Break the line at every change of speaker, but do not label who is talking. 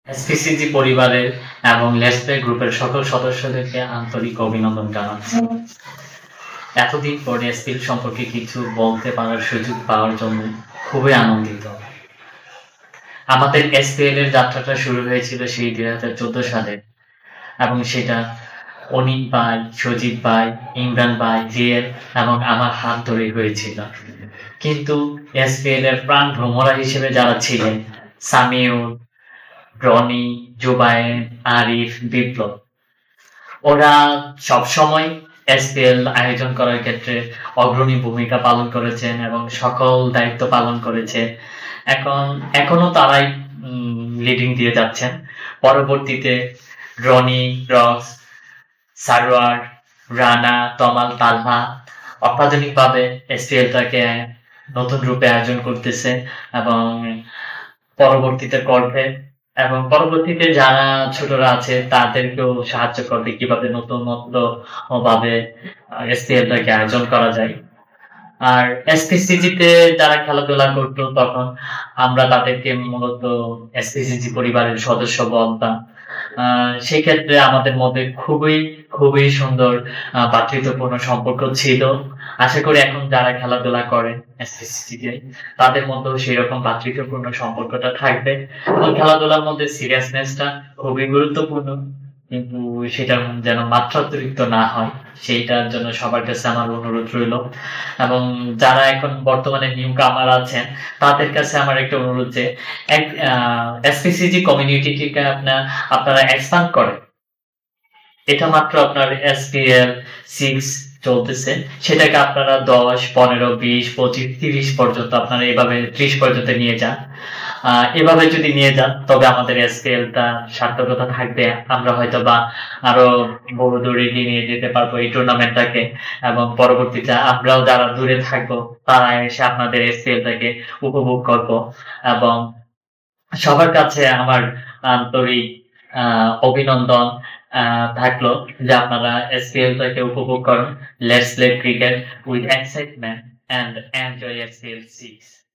এসপিসিজি পরিবারের এবং let's play গ্রুপের সকল সদস্যদেরকে আন্তরিক অভিনন্দন জানাচ্ছি। এতদিন পরে এসপিএল সম্পর্কে কিছু বলতে পারার সুযোগ পাওয়ার জন্য খুবই আনন্দিত। আমাদের এসপিএল এর যাত্রাটা শুরু হয়েছিল সেই 2014 সালে এবং সেটা অনিক ভাই, সজীব ভাই, ইমরান ভাই, জিএল এবং আমার হাত ধরে হয়েছিল। কিন্তু এসপিএল এর প্রাণ ভ্রমরা হিসেবে যারা ছিলেন, সামিউল, রনি, জুবায়ের, আরিফ, বিপ্লব, ওরা সবসময় এসপিএল আয়োজন করার ক্ষেত্রে অগ্রণী ভূমিকা পালন করেছেন এবং সকল দায়িত্ব পালন করেছে। এখনো তারাই লিডিং দিয়ে যাচ্ছেন। পরবর্তীতে রনি, রক্স, সারোয়ার, রানা, তমাল, তালহা অত্যাধুনিকভাবে এসপিএলটাকে নতুন রূপে আয়োজন করতেছে এবং পরবর্তীতে করবে এবং পরবর্তীতে যারা ছোটরা আছে তাদেরকেও সাহায্য করবে কিভাবে নতুন ভাবে এসপিএলটাকে আয়োজন করা যায়। আর এসপিসিজিতে যারা খেলাধুলা করতো তখন আমরা তাদেরকে মূলত এসপিসিজি পরিবারের সদস্য বলতাম। সেই ক্ষেত্রে আমাদের মধ্যে খুবই সুন্দর ভ্রাতৃত্বপূর্ণ সম্পর্ক ছিল। আশা করি এখন যারা খেলাধুলা করে এসপিসিজিতে তাদের মধ্যেও সেই রকম ভ্রাতৃত্বপূর্ণ সম্পর্কটা থাকবে এবং খেলাধুলার মধ্যে সিরিয়াসনেসটা খুবই গুরুত্বপূর্ণ, কিন্তু সেটা যেন মাত্রাতিরিক্ত না হয় সেইটার জন্য সবার কাছে আমার অনুরোধ রইল। এবং যারা এখন বর্তমানে নিউ কামার আছেন তাদের কাছে আমার একটা অনুরোধ যে এসপিসিজি কমিউনিটিকে আপনারা এক্সপান্ড করেন। এটা মাত্র আপনার এসপিএল 6 চলতেছে, সেটাকে আপনারা 10, 15, 20, 25, 30 পর্যন্ত আপনারা এভাবে 30 পর্যন্ত নিয়ে যান। এভাবে যদি নিয়ে যান তবে আমাদের এসপিএলটা সার্থকতা থাকবে। আমরা হয়তো বা আরো বড় দূরে নিয়ে যেতে পারবো এই টুর্নামেন্টটাকে এবং পরবর্তীতে আমরাও যারা দূরে থাকবো তারা এসে আপনাদের এসপিএলটাকে উপভোগ করব। এবং সবার কাছে আমার আন্তরিক অভিনন্দন থাকলো যে আপনারা এসপিএলটাকে উপভোগ করুন। Let's play cricket with excitement and enjoy SPL 6.